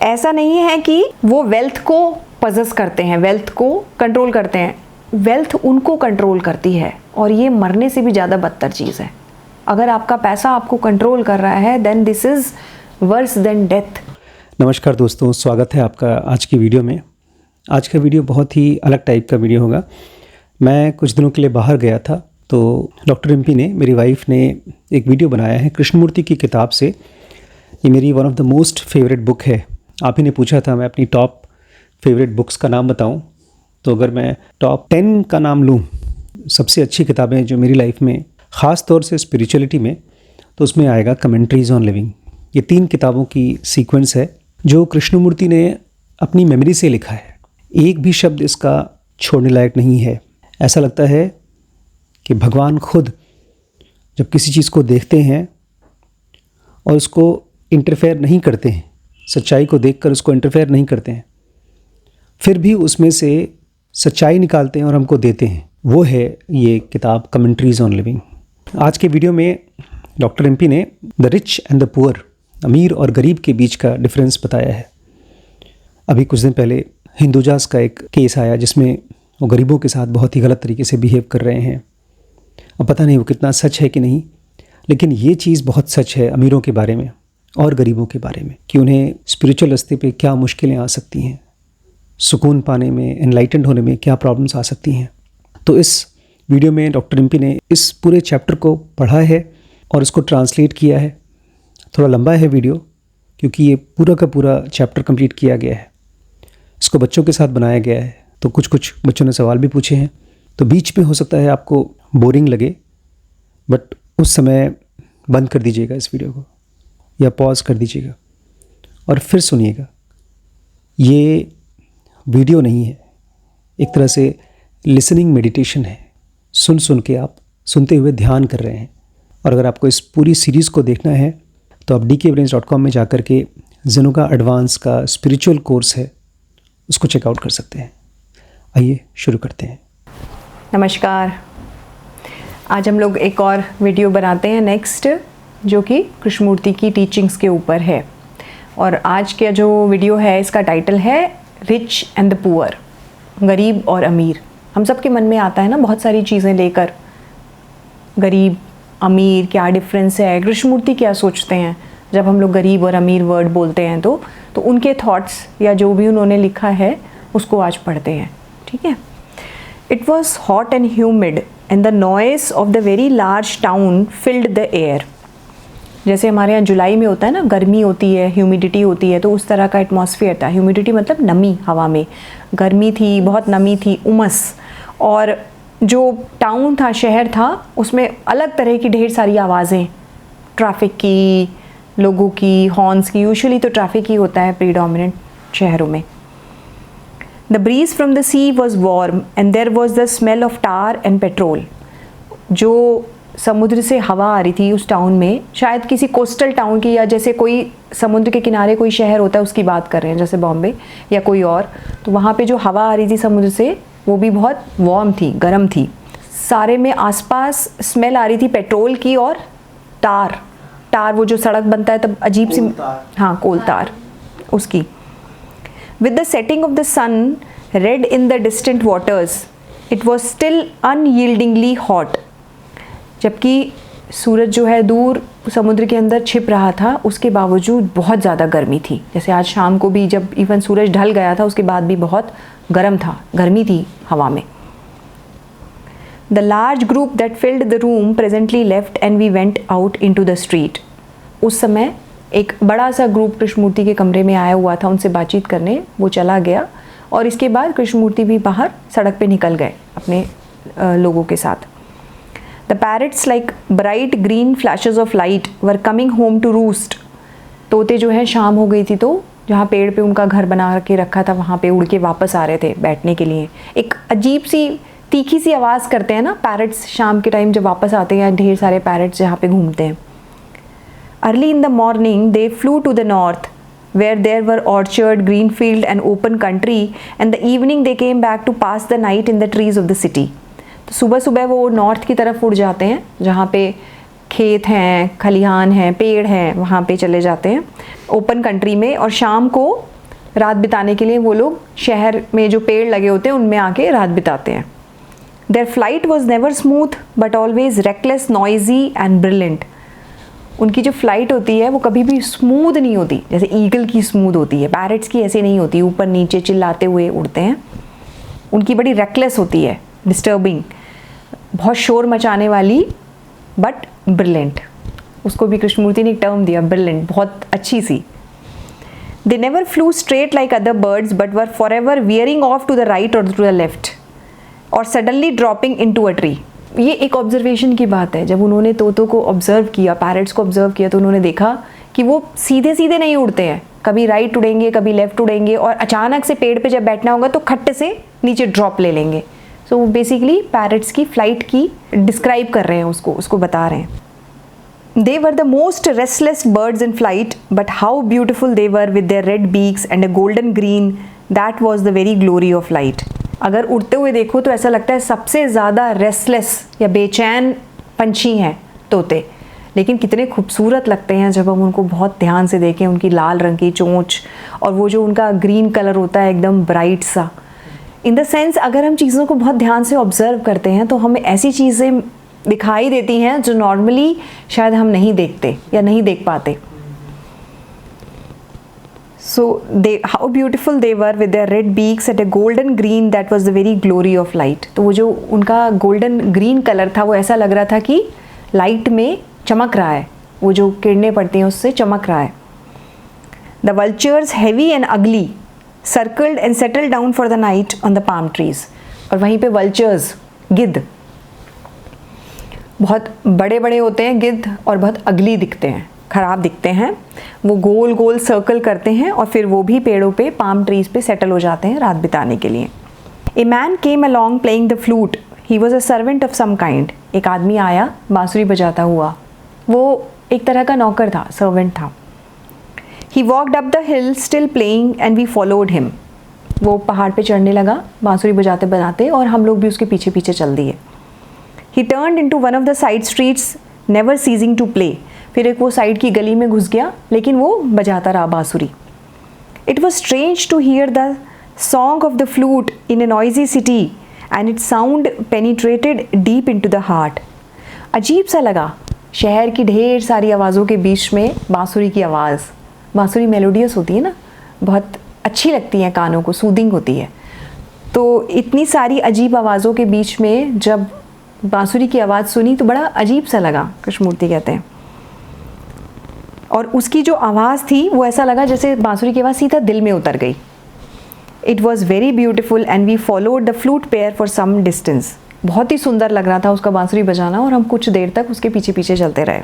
ऐसा नहीं है कि वो वेल्थ को पजेस करते हैं, वेल्थ को कंट्रोल करते हैं, वेल्थ उनको कंट्रोल करती है। और ये मरने से भी ज़्यादा बदतर चीज़ है। अगर आपका पैसा आपको कंट्रोल कर रहा है then this is worse than death. नमस्कार दोस्तों, स्वागत है आपका आज की वीडियो में। आज का वीडियो बहुत ही अलग टाइप का वीडियो होगा। मैं कुछ दिनों के लिए बाहर गया था तो डॉक्टर रिम्पी ने, मेरी वाइफ ने एक वीडियो बनाया है कृष्णमूर्ति की किताब से। ये मेरी one of the most favourite book है। आप ही ने पूछा था मैं अपनी टॉप फेवरेट बुक्स का नाम बताऊं, तो अगर मैं टॉप 10 का नाम लूं, सबसे अच्छी किताबें जो मेरी लाइफ में, ख़ास तौर से स्पिरिचुअलिटी में, तो उसमें आएगा कमेंट्रीज ऑन लिविंग। ये 3 किताबों की सीक्वेंस है जो कृष्णमूर्ति ने अपनी मेमोरी से लिखा है। एक भी शब्द इसका छोड़ने लायक नहीं है। ऐसा लगता है कि भगवान खुद जब किसी चीज़ को देखते हैं और उसको इंटरफेयर नहीं करते हैं, सच्चाई को देखकर उसको इंटरफेयर नहीं करते हैं, फिर भी उसमें से सच्चाई निकालते हैं और हमको देते हैं। वो है ये किताब कमेंट्रीज ऑन लिविंग। आज के वीडियो में डॉक्टर रिम्पी ने the rich and the poor, अमीर और गरीब के बीच का डिफरेंस बताया है। अभी कुछ दिन पहले हिंदुजास का एक केस आया जिसमें वो गरीबों के साथ बहुत ही गलत तरीके से बिहेव कर रहे हैं। अब पता नहीं वो कितना सच है कि नहीं, लेकिन ये चीज़ बहुत सच है अमीरों के बारे में और गरीबों के बारे में कि उन्हें स्पिरिचुअल रास्ते पे क्या मुश्किलें आ सकती हैं, सुकून पाने में, एनलाइटेंड होने में क्या प्रॉब्लम्स आ सकती हैं। तो इस वीडियो में डॉक्टर रिम्पी ने इस पूरे चैप्टर को पढ़ा है और इसको ट्रांसलेट किया है। थोड़ा लंबा है वीडियो क्योंकि ये पूरा का पूरा चैप्टर कंप्लीट किया गया है। इसको बच्चों के साथ बनाया गया है, तो कुछ बच्चों ने सवाल भी पूछे हैं। तो बीच में हो सकता है आपको बोरिंग लगे, बट उस समय बंद कर दीजिएगा इस वीडियो को या पॉज कर दीजिएगा और फिर सुनिएगा। ये वीडियो नहीं है, एक तरह से लिसनिंग मेडिटेशन है। सुन के आप सुनते हुए ध्यान कर रहे हैं। और अगर आपको इस पूरी सीरीज़ को देखना है तो आप dkbrains.com में जाकर के ज़ेनुका एडवांस का स्पिरिचुअल कोर्स है, उसको चेकआउट कर सकते हैं। आइए शुरू करते हैं। नमस्कार। आज हम लोग एक और वीडियो बनाते हैं नेक्स्ट, जो कि कृष्णमूर्ति की टीचिंग्स के ऊपर है। और आज का जो वीडियो है इसका टाइटल है रिच एंड द पुअर, गरीब और अमीर। हम सब के मन में आता है ना बहुत सारी चीज़ें लेकर, गरीब अमीर क्या डिफरेंस है, कृष्णमूर्ति क्या सोचते हैं जब हम लोग गरीब और अमीर वर्ड बोलते हैं। तो उनके थॉट्स या जो भी उन्होंने लिखा है उसको आज पढ़ते हैं, ठीक है। It was hot and humid and the noise of the very large town filled the air. जैसे हमारे यहाँ जुलाई में होता है ना, गर्मी होती है, ह्यूमिडिटी होती है, तो उस तरह का एटमॉस्फेयर था। ह्यूमिडिटी मतलब नमी हवा में, गर्मी थी, बहुत नमी थी, उमस। और जो टाउन था, शहर था, उसमें अलग तरह की ढेर सारी आवाज़ें, ट्रैफिक की, लोगों की, हॉर्न्स की। यूजुअली तो ट्रैफिक ही होता है प्रीडोमिनेंट शहरों में। The breeze from the sea was warm and there was the smell of tar and petrol. जो समुद्र से हवा आ रही थी उस टाउन में, शायद किसी कोस्टल टाउन की, या जैसे कोई समुद्र के किनारे कोई शहर होता है उसकी बात कर रहे हैं, जैसे बॉम्बे या कोई और। तो वहाँ पे जो हवा आ रही थी समुद्र से वो भी बहुत वार्म थी, गर्म थी। सारे में आसपास स्मेल आ रही थी पेट्रोल की और टार वो जो सड़क बनता है तब अजीब सी, हाँ, कोल तार, उसकी। With the setting of the sun red in the distant waters it was still unyieldingly hot. जबकि सूरज जो है दूर समुद्र के अंदर छिप रहा था, उसके बावजूद बहुत ज़्यादा गर्मी थी। जैसे आज शाम को भी जब इवन सूरज ढल गया था उसके बाद भी बहुत गर्म था, गर्मी थी हवा में। The large group that filled the room presently left and we went out into the street. उस समय एक बड़ा सा ग्रुप कृष्णमूर्ति के कमरे में आया हुआ था उनसे बातचीत करने, वो चला गया और इसके बाद कृष्णमूर्ति भी बाहर सड़क पे निकल गए अपने लोगों के साथ। The parrots like bright green flashes of light were coming home to roost. तोते जो है शाम हो गई थी तो जहाँ पेड़ पे उनका घर बना के रखा था वहाँ पे उड़ के वापस आ रहे थे बैठने के लिए। एक अजीब सी तीखी सी आवाज़ करते हैं ना पैरट्स शाम के टाइम जब वापस आते हैं, ढेर सारे पैरट्स जहाँ पे घूमते हैं। Early in the morning they flew to the north where there were orchard, green field and open country, and the evening they came back to pass the night in the trees of the city. तो सुबह सुबह वो north की तरफ उड़ जाते हैं जहाँ पे खेत हैं, खलिहान हैं, पेड़ हैं, वहाँ पे चले जाते हैं ओपन कंट्री में, और शाम को रात बिताने के लिए वो लोग शहर में जो पेड़ लगे होते हैं उनमें आके रात बिताते हैं। Their flight was never smooth but always reckless, noisy and brilliant. उनकी जो फ्लाइट होती है वो कभी भी स्मूथ नहीं होती, जैसे ईगल की स्मूथ होती है, पैरट्स की ऐसी नहीं होती ऊपर नीचे चिल्लाते हुए उड़ते हैं। उनकी बड़ी रेकलेस होती है, डिस्टर्बिंग, बहुत शोर मचाने वाली, बट ब्रिलियंट। उसको भी कृष्णमूर्ति ने एक टर्म दिया, ब्रिलियंट, बहुत अच्छी सी। They never flew straight like other birds but were forever veering off to the right or to the left or suddenly dropping into a tree. ये एक ऑब्जर्वेशन की बात है। जब उन्होंने तोतों को ऑब्जर्व किया, पैरट्स को ऑब्जर्व किया, तो उन्होंने देखा कि वो सीधे सीधे नहीं उड़ते हैं, कभी राइट उड़ेंगे, कभी लेफ्ट उड़ेंगे, और अचानक से पेड़ पे जब बैठना होगा तो खट्ट से नीचे ड्रॉप ले लेंगे। सो वो बेसिकली पैरट्स की फ्लाइट की डिस्क्राइब कर रहे हैं, उसको बता रहे हैं। They were the most restless birds in flight, but how beautiful they were with their red beaks and a golden green. That was the very glory of flight. अगर उड़ते हुए देखो तो ऐसा लगता है सबसे ज़्यादा रेस्टलेस या बेचैन पंछी हैं तोते, लेकिन कितने खूबसूरत लगते हैं जब हम उनको बहुत ध्यान से देखें। उनकी लाल रंग की चोंच और वो जो उनका ग्रीन कलर होता है एकदम ब्राइट सा। इन द सेंस अगर हम चीज़ों को बहुत ध्यान से ऑब्जर्व करते हैं तो हमें ऐसी चीज़ें दिखाई देती हैं जो नॉर्मली शायद हम नहीं देखते या नहीं देख पाते। So how beautiful they were with their red beaks at a golden green, that was the very glory of light. तो वो जो उनका गोल्डन ग्रीन कलर था वो ऐसा लग रहा था कि लाइट में चमक रहा है, वो जो किरणें पड़ती हैं उससे चमक रहा है। The vultures heavy and ugly circled and settled down for the night on the palm trees. और वहीं पे vultures, गिद्ध, बहुत बड़े बड़े होते हैं गिद्ध और बहुत अगली दिखते हैं, ख़राब दिखते हैं। वो गोल गोल सर्कल करते हैं और फिर वो भी पेड़ों पे, पाम ट्रीज पे सेटल हो जाते हैं रात बिताने के लिए। A man came along playing the flute, he was a servant of some kind. एक आदमी आया बांसुरी बजाता हुआ, वो एक तरह का नौकर था, सर्वेंट था। He walked up the hill still playing and we followed him. वो पहाड़ पे चढ़ने लगा बांसुरी बजाते बजाते और हम लोग भी उसके पीछे पीछे चल दिए। He turned into one of the side streets, never ceasing to play. फिर एक वो साइड की गली में घुस गया, लेकिन वो बजाता रहा बांसुरी। It was strange to hear the song of the flute in a noisy city, and its sound penetrated deep into the heart. अजीब सा लगा, शहर की ढेर सारी आवाज़ों के बीच में बांसुरी की आवाज़। बांसुरी मेलोडियस होती है ना, बहुत अच्छी लगती है कानों को, सूदिंग होती है। तो इतनी सारी अजीब आवाज़ों के बीच में जब बांसुरी की आवाज़ सुनी तो बड़ा अजीब सा लगा, कृष्णमूर्ति कहते हैं। और उसकी जो आवाज़ थी वो ऐसा लगा जैसे बांसुरी की आवाज़ सीधा दिल में उतर गई। It was very beautiful and we followed the flute player for some distance. बहुत ही सुंदर लग रहा था उसका बांसुरी बजाना और हम कुछ देर तक उसके पीछे पीछे चलते रहे।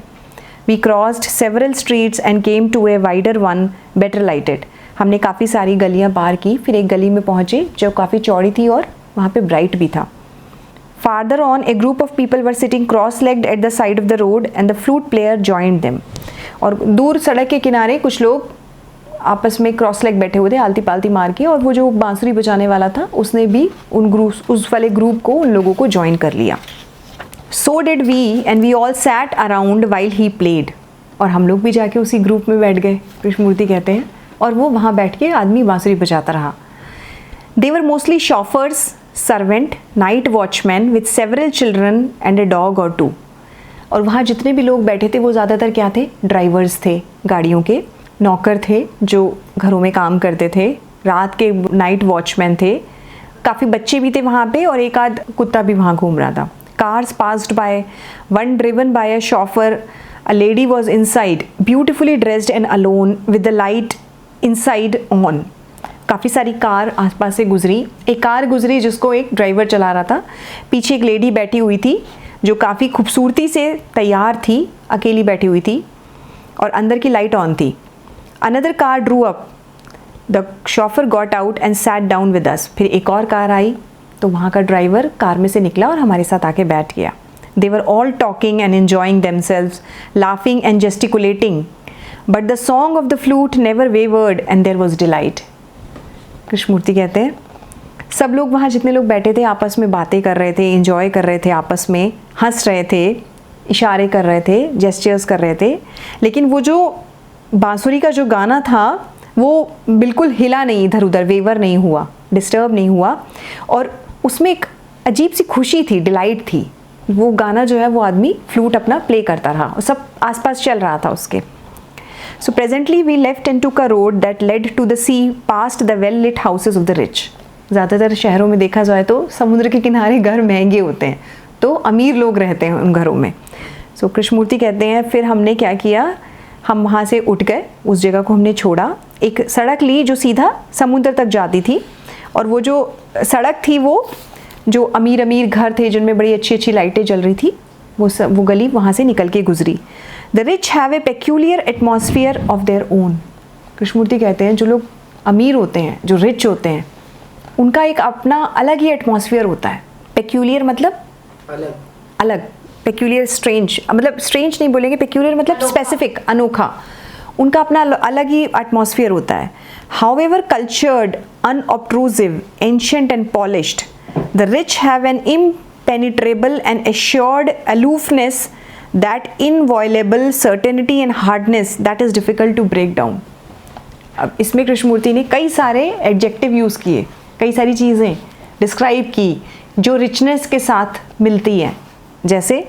We crossed several streets and came to a wider one better lighted. हमने काफ़ी सारी गलियाँ पार की, फिर एक गली में पहुँचे जो काफ़ी चौड़ी थी और वहाँ पे ब्राइट भी था। Farther on, a group of people were sitting cross-legged at the side of the road, and the flute player joined them. और दूर सड़क के किनारे कुछ लोग आपस में क्रॉस लेग बैठे हुए थे, आलती पालती मार के, और वो जो बांसुरी बजाने वाला था उसने भी उस वाले ग्रुप को, उन लोगों को ज्वाइन कर लिया। So did we, and we all sat around while he played. और हम लोग भी जाके उसी ग्रुप में बैठ गए, कृष्णमूर्ति कहते हैं, और वो वहाँ बैठ के आदमी बांसुरी बजाता रहा। They were mostly chauffeurs, servant, night watchman with several children and a dog or two. और वहाँ जितने भी लोग बैठे थे वो ज़्यादातर क्या थे? ड्राइवर्स थे गाड़ियों के, नौकर थे जो घरों में काम करते थे, रात के नाइट वॉचमैन थे, काफ़ी बच्चे भी थे वहाँ पे और एक आध कुत्ता भी वहाँ घूम रहा था। Cars passed by, one driven by a chauffeur. A lady was inside, beautifully dressed and alone with the light inside on. काफ़ी सारी कार आसपास से गुजरी। एक कार गुजरी जिसको एक ड्राइवर चला रहा था, पीछे एक लेडी बैठी हुई थी जो काफ़ी खूबसूरती से तैयार थी, अकेली बैठी हुई थी और अंदर की लाइट ऑन थी। Another car Drew up, the chauffeur got out and sat down with us. फिर एक और कार आई तो वहाँ का ड्राइवर कार में से निकला और हमारे साथ आके बैठ गया। They were all talking and enjoying themselves, laughing and gesticulating, but the song of the flute never wavered and there was delight. Krishnamurti कहते हैं सब लोग वहाँ जितने लोग बैठे थे आपस में बातें कर रहे थे, एंजॉय कर रहे थे, आपस में हंस रहे थे, इशारे कर रहे थे, जेस्चर्स कर रहे थे, लेकिन वो जो बांसुरी का जो गाना था वो बिल्कुल हिला नहीं, इधर उधर वेवर नहीं हुआ, डिस्टर्ब नहीं हुआ, और उसमें एक अजीब सी खुशी थी, डिलाइट थी। वो गाना जो है वो आदमी फ्लूट अपना प्ले करता रहा और सब आसपास चल रहा था उसके। So presently we left and took a road that led to the sea past the well-lit houses of the rich. ज़्यादातर शहरों में देखा जाए तो समुद्र के किनारे घर महंगे होते हैं, तो अमीर लोग रहते हैं उन घरों में। So कृष्णमूर्ति कहते हैं फिर हमने क्या किया, हम वहाँ से उठ गए, उस जगह को हमने छोड़ा, एक सड़क ली जो सीधा समुद्र तक जाती थी, और वो जो सड़क थी वो जो अमीर अमीर घर थे जिनमें बड़ी अच्छी अच्छी लाइटें जल रही थी, वो गली वहाँ से निकल के गुजरी। The rich have a peculiar atmosphere of their own. Krishnamurthy कहते हैं जो लोग अमीर होते हैं, जो रिच होते हैं, उनका एक अपना अलग ही एटमॉस्फेयर होता है। पेक्यूलियर मतलब अलग, पेक्यूलियर स्ट्रेंज, मतलब स्ट्रेंज नहीं बोलेंगे, पेक्यूलियर मतलब स्पेसिफिक, अनोखा। उनका अपना अलग ही एटमॉस्फेयर होता है। However cultured, unobtrusive, ancient and polished, the rich have an impenetrable and assured aloofness, that inviolable certainty and hardness that is difficult to break down. अब इसमें कृष्णमूर्ति ने कई सारे एडजेक्टिव यूज़ किए, कई सारी चीज़ें डिस्क्राइब की जो रिचनेस के साथ मिलती हैं। जैसे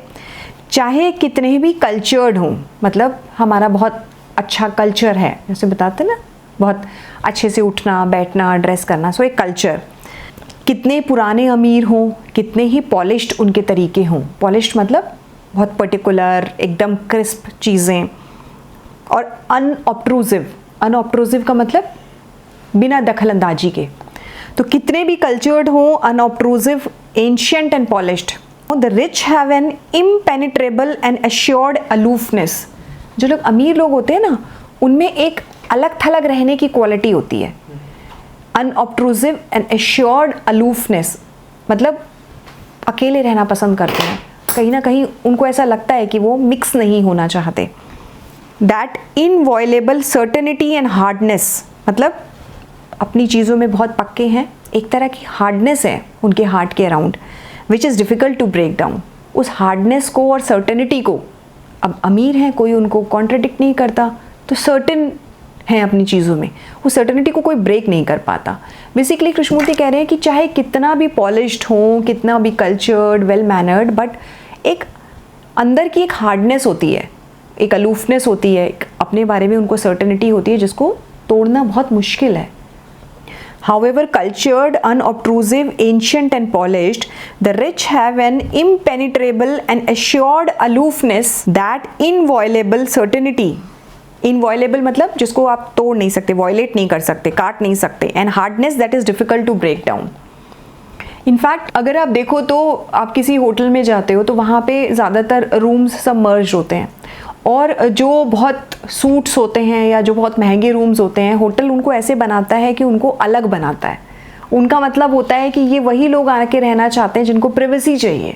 चाहे कितने भी कल्चर्ड हों, मतलब हमारा बहुत अच्छा कल्चर है, जैसे बताते ना, बहुत अच्छे से उठना बैठना ड्रेस करना, सो एक कल्चर। कितने पुराने अमीर हों, कितने ही पॉलिश्ड उनके तरीके हों, पॉलिश्ड मतलब बहुत पर्टिकुलर, एकदम क्रिस्प चीज़ें, और अनऑब्ट्रूसिव का मतलब बिना दखल अंदाजी के। तो कितने भी कल्चर्ड हो, unobtrusive, ancient and polished. The rich have an impenetrable and assured aloofness. जो लोग अमीर लोग होते हैं ना, उनमें एक अलग थलग रहने की क्वालिटी होती है। अनऑब्ट्रूसिव एंड एश्योर्ड अलूफनेस मतलब अकेले रहना पसंद करते हैं, कहीं ना कहीं उनको ऐसा लगता है कि वो मिक्स नहीं होना चाहते। That inviolable certainty and hardness मतलब अपनी चीज़ों में बहुत पक्के हैं, एक तरह की हार्डनेस है उनके हार्ट के around, which is difficult to break down. उस हार्डनेस को और सर्टेनिटी को, अब अमीर हैं, कोई उनको कॉन्ट्रडिक्ट नहीं करता, तो सर्टेन हैं अपनी चीज़ों में, उस सर्टेनिटी को कोई ब्रेक नहीं कर पाता। बेसिकली कृष्णमूर्ति कह रहे हैं कि चाहे कितना भी पॉलिश्ड हो, कितना भी कल्चर्ड, वेल मैनर्ड, बट एक अंदर की एक हार्डनेस होती है, एक अलूफनेस होती है, एक अपने बारे में उनको सर्टेनिटी होती है जिसको तोड़ना बहुत मुश्किल है। However cultured, unobtrusive, ancient and polished, the rich have an impenetrable and assured aloofness, that inviolable certainty. Inviolable मतलब जिसको आप तोड़ नहीं सकते, violate नहीं कर सकते, काट नहीं सकते, and hardness that is difficult to break down. In fact अगर आप देखो तो आप किसी होटल में जाते हो तो वहाँ पे ज़्यादातर रूम्स सब मर्ज होते हैं, और जो बहुत सूट्स होते हैं या जो बहुत महंगे रूम्स होते हैं, होटल उनको ऐसे बनाता है कि उनको अलग बनाता है। उनका मतलब होता है कि ये वही लोग आके रहना चाहते हैं जिनको प्रिवेसी चाहिए,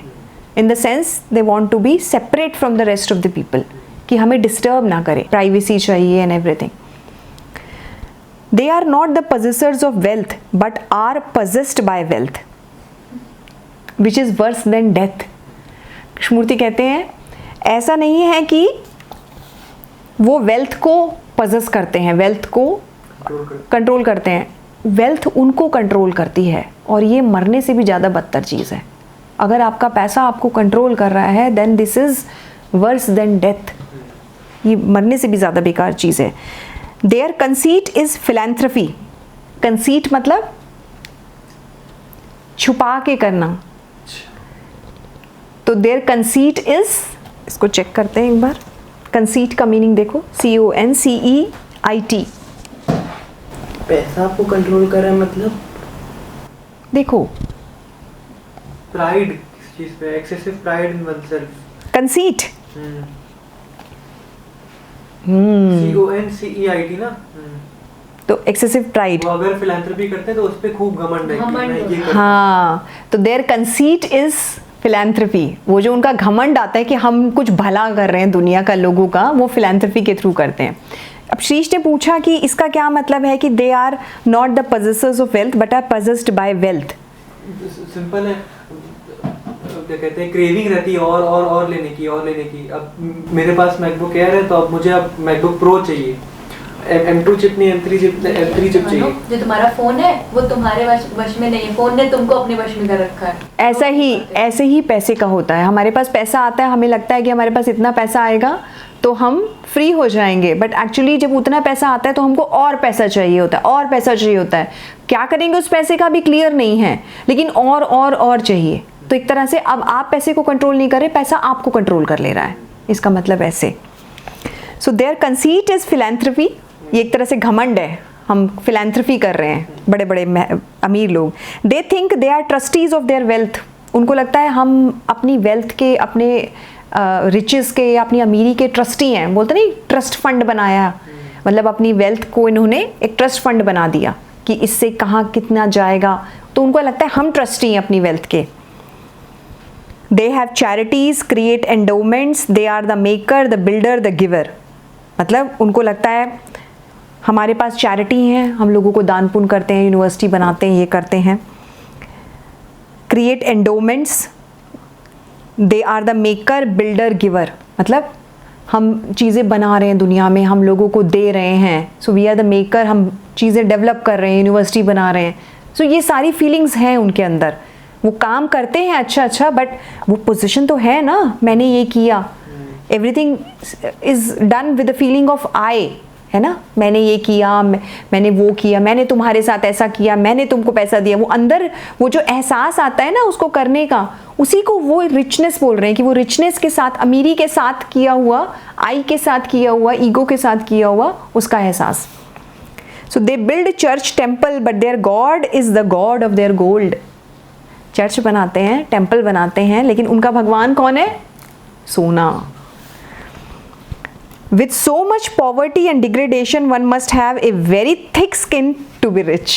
in the sense they want to be separate from the rest of the people, कि हमें डिस्टर्ब ना करे, प्राइवेसी चाहिए and everything. They are not the possessors of wealth but are possessed by wealth which is worse than death. Krishnamurti कहते हैं ऐसा नहीं है कि वो वेल्थ को पजेस करते हैं, वेल्थ को कंट्रोल करते हैं, वेल्थ उनको कंट्रोल करती है, और ये मरने से भी ज़्यादा बदतर चीज़ है। अगर आपका पैसा आपको कंट्रोल कर रहा है then this is worse than death, ये मरने से भी ज़्यादा बेकार चीज़ है। Their conceit is philanthropy. Conceit मतलब छुपा के करना, तो देयर कंसीट इज़, इसको चेक करते हैं एक बार, कंसीट का मीनिंग देखो, CONCEIT। पैसा आपको कंट्रोल कर रहा है मतलब देखो प्राइड, किस चीज पे, excessive pride in oneself, conceit, CONCEIT ना। तो एक्सेसिव प्राइड, वो अगर फिलैंथ्रोपी करते हैं तो उस पे खूब घमंड है कि मैं ये करता हूं। हाँ, तो देयर कंसीट इज फिलैंथ्रोपी। वो जो उनका घमंड आता है कि हम कुछ भला कर रहे हैं दुनिया का, लोगों का, वो फिलैंथ्रोपी के थ्रू करते हैं। अब श्रीश ने पूछा कि इसका क्या मतलब है कि they are not the possessors of wealth but are possessed by wealth. Simple है, क्या कहते हैं, क्रेविंग रहती है और लेने की, और लेने की। अब मेरे पास मैकबुक एयर है तो अब मुझे अब मैकबुक प्रो चाहिए, M2 चिप नहीं, M3 चिप चाहिए। जो तुम्हारा फोन है वो तुम्हारे वश में नहीं है, फोन ने तुमको अपने वश में कर रखा है। ऐसे ही पैसे का होता है। हमारे पास पैसा आता है, हमें लगता है कि हमारे पास इतना पैसा आएगा तो हम फ्री हो जाएंगे, बट एक्चुअली जब उतना पैसा आता है तो हमको और पैसा चाहिए होता है, और पैसा चाहिए होता है। क्या करेंगे उस पैसे का भी क्लियर नहीं है, लेकिन और चाहिए। तो एक तरह से अब आप पैसे को कंट्रोल नहीं कर रहे, पैसा आपको कंट्रोल कर ले रहा है, इसका मतलब ऐसे। सो देयर कंसीट इज फिलैंथ्रपी, ये एक तरह से घमंड है, हम फिलैंथ्रपी कर रहे हैं, बड़े बड़े अमीर लोग। They think they are trustees of their wealth, उनको लगता है हम अपनी वेल्थ के, अपने रिचेस के या अपनी अमीरी के ट्रस्टी हैं। बोलते नहीं ट्रस्ट फंड बनाया, मतलब अपनी वेल्थ को इन्होंने एक ट्रस्ट फंड बना दिया कि इससे कहाँ कितना जाएगा, तो उनको लगता है हम ट्रस्टी हैं अपनी वेल्थ के। They have charities, create endowments, they are the maker, the builder, the giver. मतलब उनको लगता है हमारे पास चैरिटी हैं, हम लोगों को दान पुण्य करते हैं, यूनिवर्सिटी बनाते हैं, ये करते हैं। Create endowments, they are the maker, builder, giver. मतलब हम चीज़ें बना रहे हैं दुनिया में, हम लोगों को दे रहे हैं। So we are the maker, हम चीज़ें डेवलप कर रहे हैं, यूनिवर्सिटी बना रहे हैं। सो ये सारी फीलिंग्स हैं उनके अंदर। वो काम करते हैं अच्छा, बट वो पोजीशन तो है ना, मैंने ये किया। Everything is done with the feeling of I, है ना। मैंने ये किया, मैंने वो किया, मैंने तुम्हारे साथ ऐसा किया, मैंने तुमको पैसा दिया। वो अंदर वो जो एहसास आता है ना उसको करने का, उसी को वो रिचनेस बोल रहे हैं कि वो रिचनेस के साथ, अमीरी के साथ किया हुआ, आई के साथ किया हुआ, ईगो के साथ किया हुआ उसका एहसास। So they build church temple but their god is the god of their gold. Church बनाते हैं, टेम्पल बनाते हैं, लेकिन उनका भगवान कौन है? सोना। With so much poverty and degradation, one must have a very thick skin to be rich.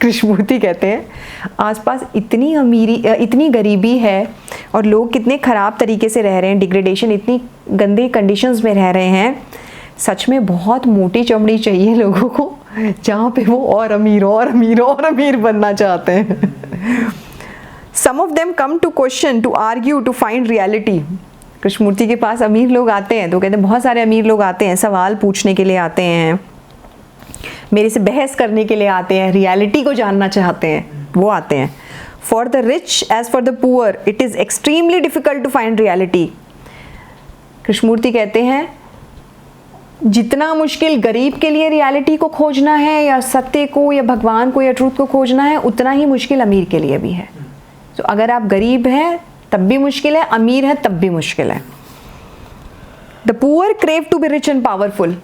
Krishnamurthy कहते हैं आसपास इतनी अमीरी, इतनी गरीबी है और लोग कितने ख़राब तरीके से रह रहे हैं, डिग्रेडेशन, इतनी गंदी कंडीशंस में रह रहे हैं। सच में बहुत मोटी चमड़ी चाहिए लोगों को, जहाँ पे वो और अमीर बनना चाहते हैं। Some of them come to question, to argue, to find reality. Krishnamurthy के पास अमीर लोग आते हैं तो कहते हैं, बहुत सारे अमीर लोग आते हैं, सवाल पूछने के लिए आते हैं, मेरे से बहस करने के लिए आते हैं, रियलिटी को जानना चाहते हैं, वो आते हैं। For the rich as for the poor it is extremely difficult to find reality. Krishnamurti कहते हैं जितना मुश्किल गरीब के लिए रियलिटी को खोजना है, या सत्य को, या भगवान को, या ट्रूथ को खोजना है, उतना ही मुश्किल अमीर के लिए भी है। तो अगर आप गरीब हैं तब भी मुश्किल है, अमीर है तब भी मुश्किल है। The poor crave to be rich and powerful.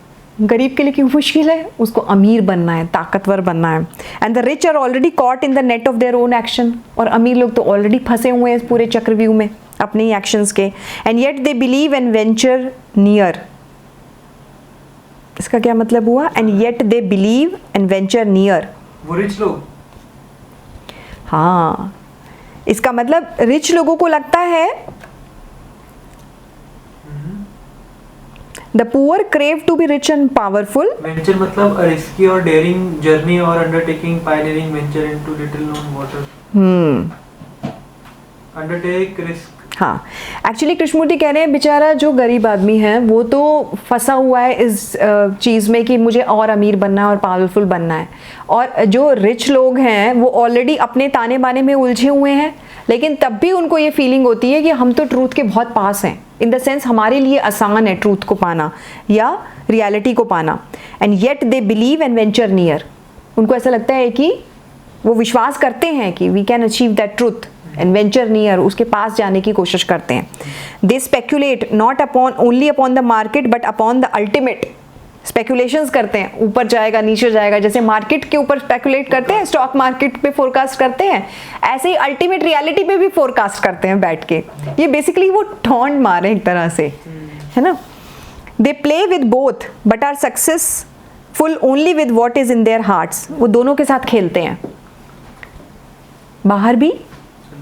गरीब के लिए क्यों मुश्किल है? उसको अमीर बनना है, ताकतवर बनना है। And the rich are already caught in the net of their own action. और अमीर लोग तो ऑलरेडी फंसे हुए हैं इस पूरे चक्रव्यूह में अपने ही एक्शंस के। And yet they believe and venture near. इसका क्या मतलब हुआ? And yet they believe and venture near. वो रिच लोग, हाँ, इसका मतलब रिच लोगों को लगता है the poor crave to be rich and powerful. Venture मतलब रिस्की और डेयरिंग जर्नी और undertaking, pioneering venture into little known water. Undertake risk. हाँ, एक्चुअली कृष्णमूर्ति कह रहे हैं बेचारा जो गरीब आदमी है वो तो फंसा हुआ है इस चीज़ में कि मुझे और अमीर बनना है और पावरफुल बनना है। और जो रिच लोग हैं वो ऑलरेडी अपने ताने बाने में उलझे हुए हैं, लेकिन तब भी उनको ये फीलिंग होती है कि हम तो ट्रूथ के बहुत पास हैं, इन द सेंस हमारे लिए आसान है ट्रूथ को पाना या रियलिटी को पाना। And yet they believe and venture near. उनको ऐसा लगता है कि वो विश्वास करते हैं कि we can achieve that truth and venture near, उसके पास जाने की कोशिश करते हैं। They speculate not upon only upon the market but upon the ultimate. Speculations करते हैं, ऊपर जाएगा नीचे जाएगा, जैसे मार्केट के ऊपर स्पेकुलेट करते हैं, स्टॉक मार्केट पे फोरकास्ट करते हैं, ऐसे ही अल्टीमेट रियलिटी पे भी फोरकास्ट करते हैं बैठ के। ये बेसिकली वो टॉन्ट मारे एक तरह से, है ना। They play with both but are successful only with what is in their hearts. वो दोनों के साथ खेलते हैं, बाहर भी,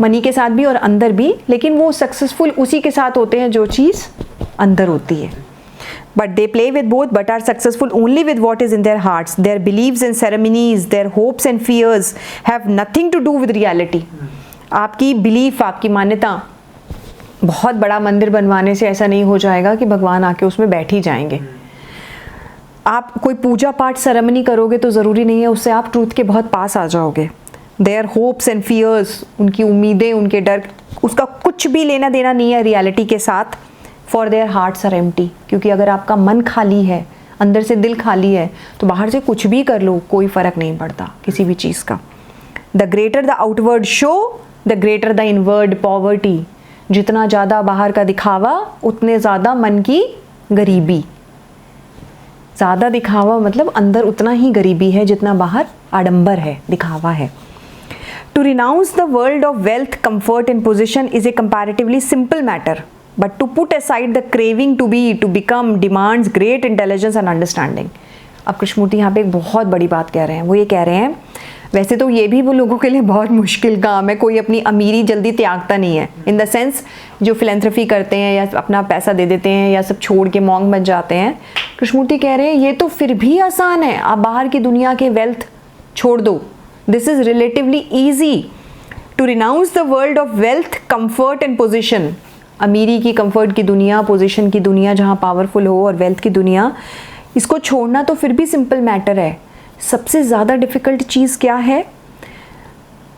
मनी के साथ भी और अंदर भी, लेकिन वो सक्सेसफुल उसी के साथ होते हैं जो चीज़ अंदर होती है। But they play with both but are successful only with what is in their hearts. Their beliefs and ceremonies, their hopes and fears have nothing to do with reality. आपकी बिलीफ, आपकी मान्यता, बहुत बड़ा मंदिर बनवाने से ऐसा नहीं हो जाएगा कि भगवान आके उसमें बैठ ही जाएंगे। आप कोई पूजा पाठ सेरेमनी करोगे तो ज़रूरी नहीं है उससे आप ट्रूथ के बहुत पास आ जाओगे। देयर होप्स एंड फियर्स, उनकी उम्मीदें, उनके डर, उसका कुछ भी लेना देना नहीं है रियलिटी के साथ। For their hearts are empty, क्योंकि अगर आपका मन खाली है, अंदर से दिल खाली है, तो बाहर से कुछ भी कर लो कोई फ़र्क नहीं पड़ता किसी भी चीज़ का। The greater the outward show the greater the inward poverty, जितना ज़्यादा बाहर का दिखावा उतने ज़्यादा मन की गरीबी। ज़्यादा दिखावा मतलब अंदर उतना ही गरीबी है जितना बाहर आडंबर है, दिखावा है। To renounce the world of wealth, comfort and position is a comparatively simple matter, but to put aside the craving to be, to become demands great intelligence and understanding. अब कृष्णमूर्ति यहाँ पे एक बहुत बड़ी बात कह रहे हैं। वो ये कह रहे हैं, वैसे तो ये भी वो लोगों के लिए बहुत मुश्किल काम है, कोई अपनी अमीरी जल्दी त्यागता नहीं है, इन द सेंस जो फिलैंथ्रफी करते हैं या अपना पैसा दे देते हैं या सब छोड़ के मॉन्ग बन जाते हैं। कृष्णमूर्ति कह रहे हैं ये तो फिर भी आसान है, आप बाहर की दुनिया के वेल्थ छोड़ दो, this is relatively easy. To renounce the world of wealth, comfort and position, अमीरी की, कंफर्ट की दुनिया, पोजिशन की दुनिया जहाँ पावरफुल हो, और वेल्थ की दुनिया, इसको छोड़ना तो फिर भी सिंपल मैटर है। सबसे ज़्यादा डिफ़िकल्ट चीज़ क्या है?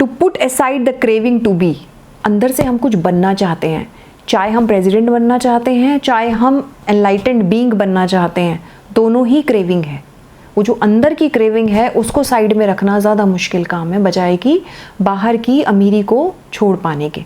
To put aside the craving to be, अंदर से हम कुछ बनना चाहते हैं, चाहे हम प्रेसिडेंट बनना चाहते हैं, चाहे हम एनलाइटेंड बीइंग बनना चाहते हैं, दोनों ही क्रेविंग है। वो जो अंदर की क्रेविंग है उसको साइड में रखना ज़्यादा मुश्किल काम है, बजाय कि बाहर की अमीरी को छोड़ पाने के।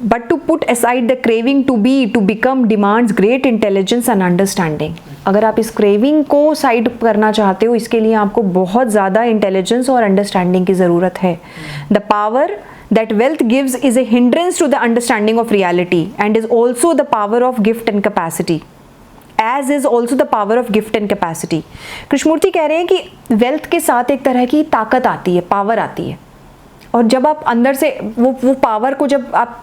But to put aside the craving to be, to become demands great intelligence and understanding. अगर आप इस क्रेविंग को साइड करना चाहते हो, इसके लिए आपको बहुत ज़्यादा इंटेलिजेंस और अंडरस्टैंडिंग की ज़रूरत है। The power that wealth gives is a hindrance to the understanding of reality and is also the power of gift and capacity. As is also the power of gift and capacity. Krishnamurthy कह रहे हैं कि wealth के साथ एक तरह की ताकत आती है, पावर आती है, और जब आप अंदर से वो पावर को जब आप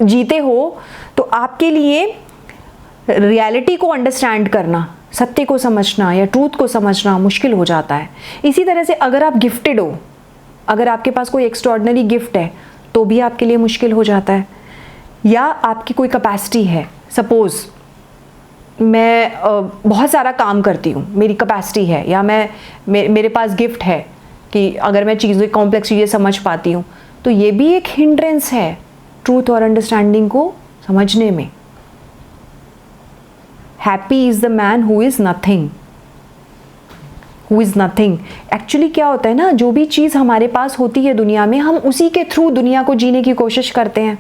जीते हो तो आपके लिए रियलिटी को अंडरस्टैंड करना, सत्य को समझना या ट्रूथ को समझना मुश्किल हो जाता है। इसी तरह से अगर आप गिफ्टेड हो, अगर आपके पास कोई एक्स्ट्रॉर्डिनरी गिफ्ट है तो भी आपके लिए मुश्किल हो जाता है। या आपकी कोई कैपेसिटी है, सपोज़ मैं बहुत सारा काम करती हूँ, मेरी कैपेसिटी है, या मेरे पास गिफ्ट है कि अगर मैं चीज़ें, कॉम्प्लेक्स चीज़ें समझ पाती हूँ, तो ये भी एक हिंड्रेंस है ट्रूथ और अंडरस्टैंडिंग को समझने में। Happy is the man who is nothing, who is nothing. Actually क्या होता है ना, जो भी चीज़ हमारे पास होती है दुनिया में, हम उसी के थ्रू दुनिया को जीने की कोशिश करते हैं,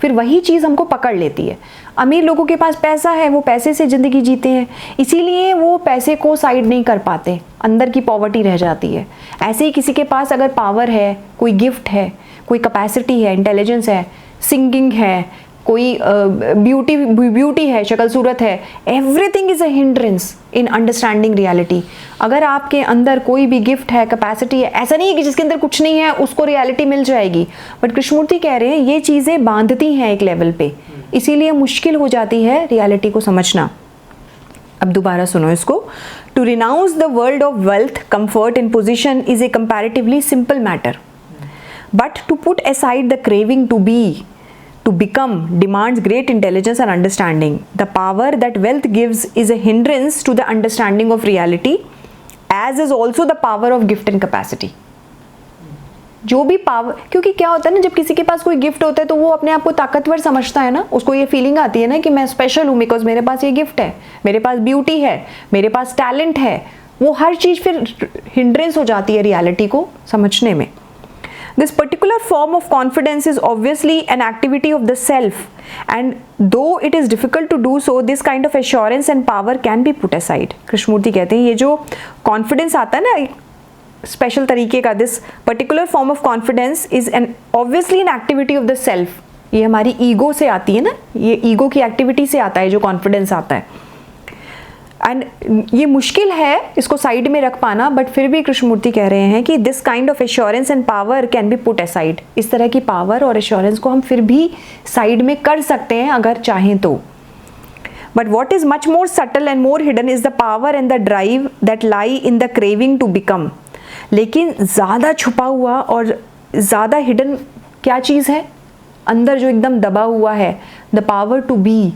फिर वही चीज़ हमको पकड़ लेती है। अमीर लोगों के पास पैसा है, वो पैसे से ज़िंदगी जीते हैं, इसीलिए वो पैसे को साइड नहीं कर पाते, अंदर की पॉवर्टी रह जाती है। ऐसे ही किसी के पास अगर पावर है, कोई गिफ्ट है, कोई कैपेसिटी है, इंटेलिजेंस है, सिंगिंग है, कोई ब्यूटी है, शक्ल सूरत है, everything is a hindrance in understanding reality. अगर आपके अंदर कोई भी गिफ्ट है, कैपेसिटी है, ऐसा नहीं है कि जिसके अंदर कुछ नहीं है उसको रियलिटी मिल जाएगी, बट कृष्णमूर्ति कह रहे हैं ये चीज़ें बांधती हैं एक लेवल पे, इसीलिए मुश्किल हो जाती है रियलिटी को समझना। अब दोबारा सुनो इसको। To renounce the world of wealth, comfort and position is a comparatively simple matter, but to put aside the craving to be, to become demands great intelligence and understanding. The power that wealth gives is a hindrance to the understanding of reality, as is also the power of gift and capacity. जो भी power, क्योंकि क्या होता है ना, जब किसी के पास कोई गिफ्ट होता है तो वो अपने आप को ताकतवर समझता है ना, उसको ये फीलिंग आती है ना कि मैं स्पेशल हूँ बिकॉज मेरे पास ये गिफ्ट है, मेरे पास ब्यूटी है, मेरे पास टैलेंट है। वो हर चीज़ फिर हिंड्रेंस हो जाती है रियलिटी को समझने में। This particular form of confidence is obviously an activity of the self, and though it is difficult to do so, this kind of assurance and power can be put aside. Krishnamurthy कहते हैं ये जो confidence आता है ना special तरीके का, this particular form of confidence is an obviously an activity of the self. ये हमारी ईगो से आती है ना, ये ईगो की एक्टिविटी से आता है जो कॉन्फिडेंस आता है, एंड ये मुश्किल है इसको साइड में रख पाना, बट फिर भी कृष्णमूर्ति कह रहे हैं कि this kind of assurance and power can be put aside. इस तरह की पावर और एश्योरेंस को हम फिर भी साइड में कर सकते हैं अगर चाहें तो। But what is much more subtle and more hidden is the power and the drive that lie in the craving to become. लेकिन ज़्यादा छुपा हुआ और ज़्यादा हिडन क्या चीज़ है अंदर जो एकदम दबा हुआ है? द पावर टू बी,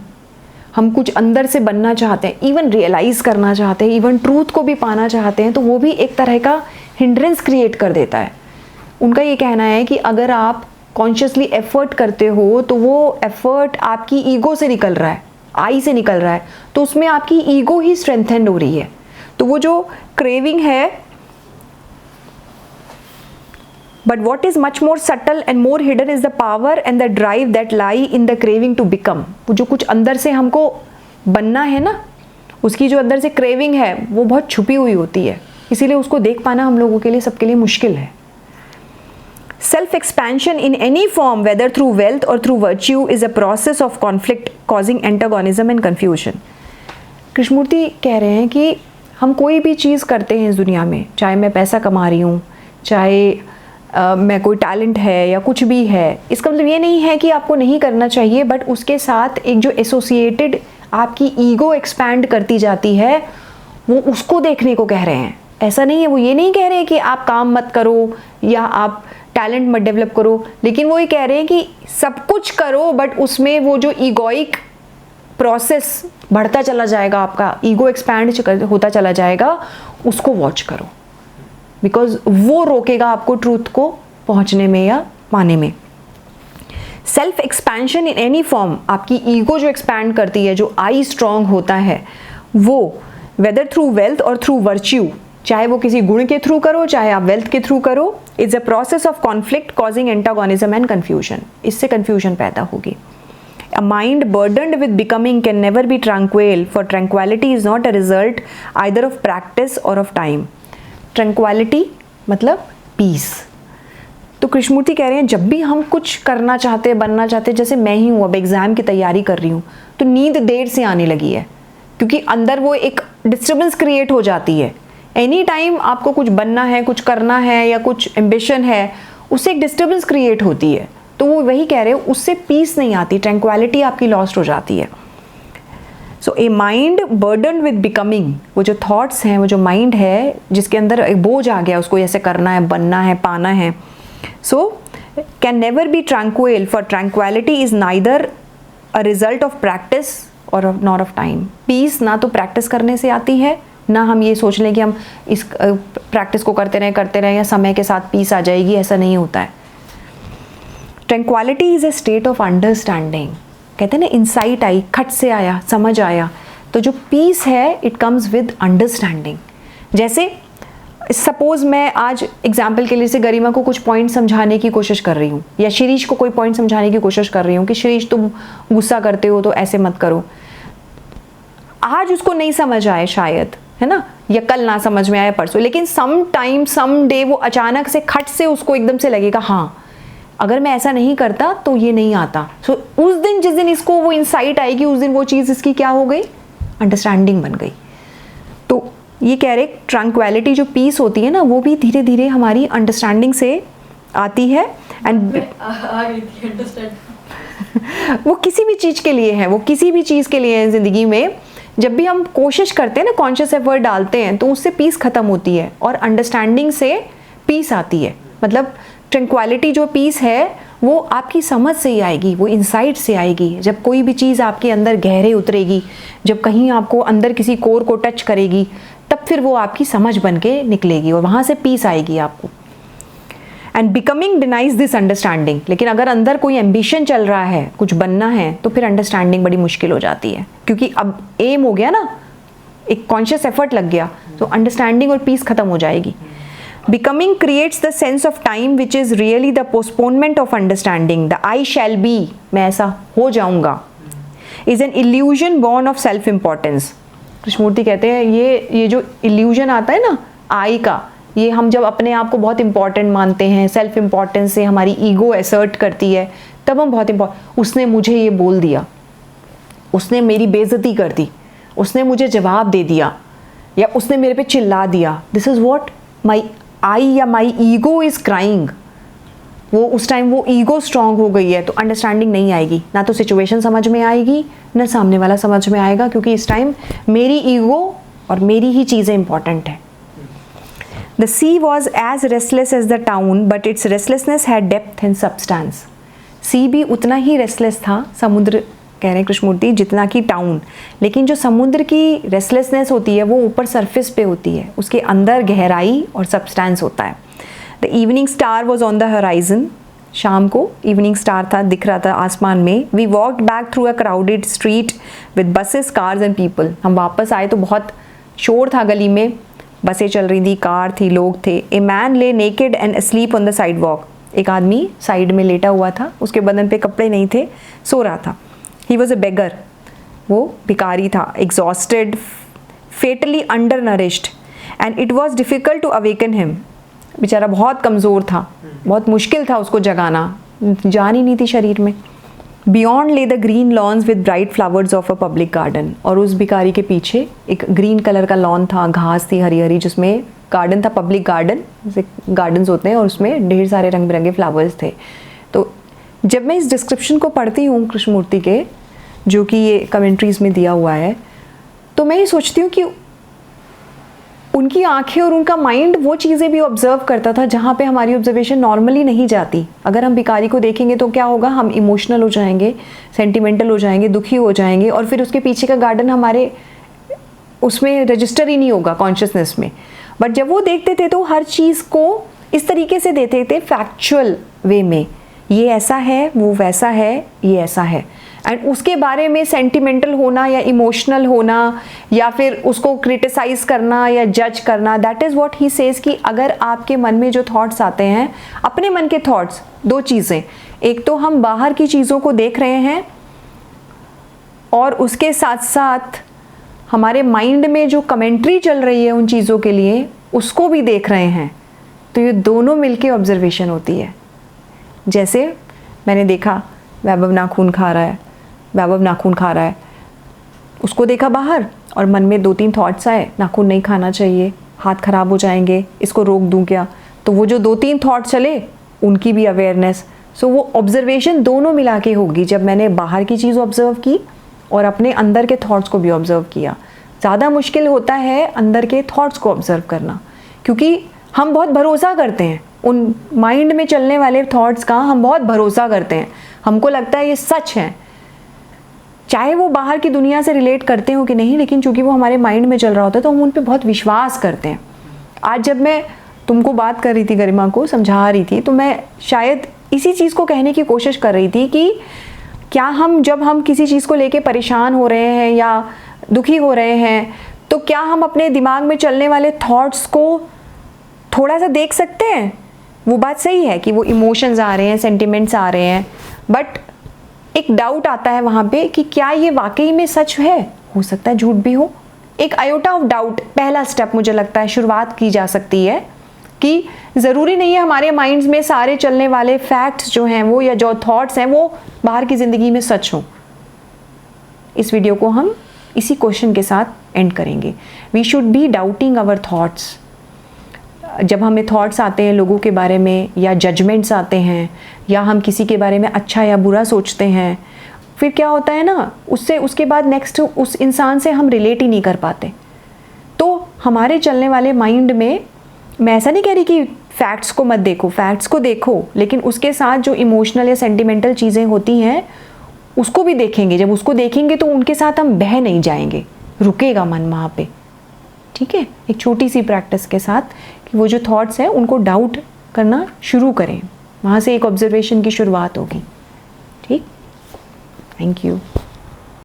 हम कुछ अंदर से बनना चाहते हैं, इवन रियलाइज करना चाहते हैं, इवन ट्रूथ को भी पाना चाहते हैं, तो वो भी एक तरह का हिंड्रेंस क्रिएट कर देता है। उनका ये कहना है कि अगर आप कॉन्शियसली एफर्ट करते हो तो वो एफर्ट आपकी ईगो से निकल रहा है, आई से निकल रहा है, तो उसमें आपकी ईगो ही स्ट्रेंथेंड हो रही है। तो वो जो क्रेविंग है, but what is much more subtle and more hidden is the power and the drive that lie in the craving to become. वो जो कुछ अंदर से हमको बनना है ना, उसकी जो अंदर से क्रेविंग है वो बहुत छुपी हुई होती है, इसीलिए उसको देख पाना हम लोगों के लिए, सबके लिए मुश्किल है। Self expansion in any form, whether through wealth or through virtue, is a process of conflict causing antagonism and confusion. Krishnamurthy कह रहे हैं कि हम कोई भी चीज़ करते हैं इस दुनिया में, चाहे मैं पैसा कमा रही हूँ, चाहे मैं कोई टैलेंट है या कुछ भी है, इसका मतलब ये नहीं है कि आपको नहीं करना चाहिए, बट उसके साथ एक जो एसोसिएटेड आपकी ईगो एक्सपैंड करती जाती है, वो उसको देखने को कह रहे हैं। ऐसा नहीं है, वो ये नहीं कह रहे हैं कि आप काम मत करो या आप टैलेंट मत डेवलप करो, लेकिन वो ये कह रहे हैं कि सब कुछ करो, बट उसमें वो जो ईगोइक प्रोसेस बढ़ता चला जाएगा, आपका ईगो एक्सपैंड होता चला जाएगा, उसको वॉच करो, बिकॉज वो रोकेगा आपको ट्रूथ को पहुंचने में या पाने में। Self expansion in any form, आपकी ईगो जो एक्सपैंड करती है, जो आई स्ट्रांग होता है, वो वेदर थ्रू वेल्थ और थ्रू वर्च्यू, चाहे वो किसी गुण के थ्रू करो, चाहे आप वेल्थ के थ्रू करो, it's a process of conflict causing antagonism and confusion. इससे कन्फ्यूजन पैदा होगी। A mind burdened with becoming can never be tranquil, for tranquility is not a result either of practice or of time. Tranquility मतलब peace। तो कृष्णमूर्ति कह रहे हैं जब भी हम कुछ करना चाहते हैं, बनना चाहते हैं, जैसे मैं ही हूँ, अब एग्ज़ाम की तैयारी कर रही हूँ, तो नींद देर से आने लगी है, क्योंकि अंदर वो एक डिस्टर्बेंस क्रिएट हो जाती है। एनी टाइम आपको कुछ बनना है, कुछ करना है या कुछ एम्बिशन है, उससे एक डिस्टर्बेंस क्रिएट होती है। तो वो वही कह रहे हो, उससे पीस नहीं आती, ट्रैंक्विलिटी आपकी लॉस्ट हो जाती है। So a mind burden with becoming, वो जो थॉट्स हैं, वो जो माइंड है जिसके अंदर एक बोझ आ गया, उसको ऐसे करना है, बनना है, पाना है, so can never be tranquil, for tranquillity is neither a result of practice और नॉट ऑफ टाइम। पीस ना तो प्रैक्टिस करने से आती है, ना हम ये सोच लें कि हम इस प्रैक्टिस को करते रहें या समय के साथ पीस आ जाएगी, ऐसा नहीं होता है। Tranquillity is a state of understanding, कहते हैं ना, इंसाइट आई, खट से आया, समझ आया। तो जो पीस है इट कम्स विद अंडरस्टैंडिंग। जैसे सपोज मैं आज एग्जाम्पल के लिए से गरिमा को कुछ पॉइंट समझाने की कोशिश कर रही हूँ, या शिरीष को कोई पॉइंट समझाने की कोशिश कर रही हूँ कि शिरीष तुम गुस्सा करते हो तो ऐसे मत करो। आज उसको नहीं समझ आए शायद, है ना, या कल ना समझ में आया परसों, लेकिन सम टाइम सम डे वो अचानक से खट से उसको एकदम से लगेगा, हाँ अगर मैं ऐसा नहीं करता तो ये नहीं आता। सो उस दिन जिस दिन इसको वो इंसाइट आएगी, उस दिन वो चीज़ इसकी क्या हो गई, अंडरस्टैंडिंग बन गई। तो ये कह रहे ट्रैंक्विलिटी जो पीस होती है ना, वो भी धीरे धीरे हमारी अंडरस्टैंडिंग से आती है। एंड वो किसी भी चीज़ के लिए है, वो किसी भी चीज़ के लिए है ज़िंदगी में। जब भी हम कोशिश करते हैं ना, कॉन्शियस एफर्ट डालते हैं, तो उससे पीस खत्म होती है और अंडरस्टैंडिंग से पीस आती है। मतलब ट्रैंक्विलिटी जो पीस है वो आपकी समझ से ही आएगी, वो इंसाइट से आएगी। जब कोई भी चीज़ आपके अंदर गहरे उतरेगी, जब कहीं आपको अंदर किसी कोर को टच करेगी, तब फिर वो आपकी समझ बन के निकलेगी और वहाँ से पीस आएगी आपको। And becoming denies this understanding. लेकिन अगर अंदर कोई एम्बिशन चल रहा है, कुछ बनना है, तो फिर अंडरस्टैंडिंग बड़ी मुश्किल हो जाती है, क्योंकि अब एम हो गया ना, एक कॉन्शियस एफर्ट लग गया, तो अंडरस्टैंडिंग और पीस खत्म हो जाएगी। Becoming creates the sense of time which is really the postponement of understanding. The I shall be, मैं ऐसा हो जाऊंगा, is an illusion born of self importance. Krishnamurthy कहते हैं ये जो illusion आता है ना I का, ये हम जब अपने आप को बहुत important मानते हैं, self importance से हमारी ego assert करती है, तब हम बहुत important, उसने मुझे ये बोल दिया, उसने मेरी बेइज्जती कर दी, उसने मुझे जवाब दे दिया, या उसने मेरे पे चिल्ला दिया। This is what my आई या माई ईगो इज़ क्राइंग। वो उस टाइम वो ईगो स्ट्रांग हो गई है, तो अंडरस्टैंडिंग नहीं आएगी, ना तो सिचुएशन समझ में आएगी, ना सामने वाला समझ में आएगा, क्योंकि इस टाइम मेरी ईगो और मेरी ही चीज़ें इंपॉर्टेंट है। The sea was as restless as the town, but its restlessness had depth and substance. Sea भी उतना ही रेस्टलेस था, समुद्र कह रहे हैं कृष्णमूर्ति, जितना कि टाउन, लेकिन जो समुद्र की रेस्टलेसनेस होती है वो ऊपर सरफेस पे होती है, उसके अंदर गहराई और सब्सटेंस होता है। The evening star was on the horizon, शाम को इवनिंग स्टार था, दिख रहा था आसमान में। We walked back through a crowded street with buses, cars and people. हम वापस आए तो बहुत शोर था गली में, बसें चल रही थी, कार थी, लोग थे। ए मैन ले naked and asleep on the side walk. एक आदमी साइड में लेटा हुआ था, उसके बदन पे कपड़े नहीं थे, सो रहा था। ही वॉज अ बेगर, वो भिखारी था। Exhausted, fatally undernourished and it was difficult to awaken him. बेचारा बहुत कमज़ोर था, बहुत मुश्किल था उसको जगाना, जान ही नहीं थी शरीर में। Beyond lay the green lawns with bright flowers of a public garden. और उस भिखारी के पीछे एक ग्रीन कलर का लॉन था, घास थी हरी हरी, जिसमें गार्डन था, पब्लिक गार्डन जैसे गार्डन्स होते हैं, और उसमें ढेर सारे रंग बिरंगे फ्लावर्स थे। तो जब मैं इस डिस्क्रिप्शन को पढ़ती हूँ कृष्णमूर्ति के, जो कि ये कमेंट्रीज़ में दिया हुआ है, तो मैं ये सोचती हूँ कि उनकी आंखें और उनका माइंड वो चीज़ें भी ऑब्जर्व करता था जहाँ पे हमारी ऑब्जर्वेशन नॉर्मली नहीं जाती। अगर हम भिखारी को देखेंगे तो क्या होगा, हम इमोशनल हो जाएंगे, सेंटिमेंटल हो जाएंगे, दुखी हो जाएंगे, और फिर उसके पीछे का गार्डन हमारे उसमें रजिस्टर ही नहीं होगा कॉन्शियसनेस में। बट जब वो देखते थे तो हर चीज़ को इस तरीके से देते थे, फैक्चुअल वे में, ये ऐसा है, वो वैसा है, ये ऐसा है। एंड उसके बारे में सेंटिमेंटल होना या इमोशनल होना या फिर उसको क्रिटिसाइज करना या जज करना, that is what he says कि अगर आपके मन में जो थॉट्स आते हैं, अपने मन के थॉट्स, दो चीज़ें, एक तो हम बाहर की चीज़ों को देख रहे हैं और उसके साथ साथ हमारे माइंड में जो कमेंट्री चल रही है उन चीज़ों के लिए, उसको भी देख रहे हैं। तो ये दोनों मिलके ऑब्जर्वेशन होती है। जैसे मैंने देखा वैभव नाखून खा रहा है, वैभव नाखून खा रहा है, उसको देखा बाहर और मन में 2-3 थॉट्स आए, नाखून नहीं खाना चाहिए, हाथ खराब हो जाएंगे, इसको रोक दूं क्या। तो वो जो 2-3 थॉट चले, उनकी भी अवेयरनेस। सो वो ऑब्जर्वेशन दोनों मिला के होगी, जब मैंने बाहर की चीज़ ऑब्जर्व की और अपने अंदर के थॉट्स को भी ऑब्जर्व किया। ज़्यादा मुश्किल होता है अंदर के थॉट्स को ऑब्जर्व करना, क्योंकि हम बहुत भरोसा करते हैं उन माइंड में चलने वाले थॉट्स का, हम बहुत भरोसा करते हैं, हमको लगता है ये सच है, चाहे वो बाहर की दुनिया से रिलेट करते हो कि नहीं, लेकिन चूंकि वो हमारे माइंड में चल रहा होता है तो हम उन पे बहुत विश्वास करते हैं। आज जब मैं तुमको बात कर रही थी, गरिमा को समझा रही थी, तो मैं शायद इसी चीज़ को कहने की कोशिश कर रही थी कि क्या हम, जब हम किसी चीज़ को लेके परेशान हो रहे हैं या दुखी हो रहे हैं, तो क्या हम अपने दिमाग में चलने वाले थॉट्स को थोड़ा सा देख सकते हैं। वो बात सही है कि वो इमोशंस आ रहे हैं, सेंटिमेंट्स आ रहे हैं, बट एक डाउट आता है वहाँ पे कि क्या ये वाकई में सच है, हो सकता है झूठ भी हो। एक आयोटा ऑफ डाउट, पहला स्टेप मुझे लगता है शुरुआत की जा सकती है कि ज़रूरी नहीं है हमारे माइंड्स में सारे चलने वाले फैक्ट्स जो हैं वो, या जो थॉट्स हैं वो बाहर की ज़िंदगी में सच हो। इस वीडियो को हम इसी क्वेश्चन के साथ एंड करेंगे। We should be doubting our thoughts. जब हमें थॉट्स आते हैं लोगों के बारे में, या जजमेंट्स आते हैं, या हम किसी के बारे में अच्छा या बुरा सोचते हैं, फिर क्या होता है ना, उससे उसके बाद नेक्स्ट उस इंसान से हम रिलेट ही नहीं कर पाते। तो हमारे चलने वाले माइंड में, मैं ऐसा नहीं कह रही कि फैक्ट्स को मत देखो, फैक्ट्स को देखो, लेकिन उसके साथ जो इमोशनल या सेंटिमेंटल चीज़ें होती हैं उसको भी देखेंगे। जब उसको देखेंगे तो उनके साथ हम बह नहीं जाएंगे, रुकेगा मन वहाँ पे। ठीक है, एक छोटी सी प्रैक्टिस के साथ कि वो जो थॉट्स हैं उनको डाउट करना शुरू करें, वहाँ से एक ऑब्जर्वेशन की शुरुआत होगी। ठीक, थैंक यू।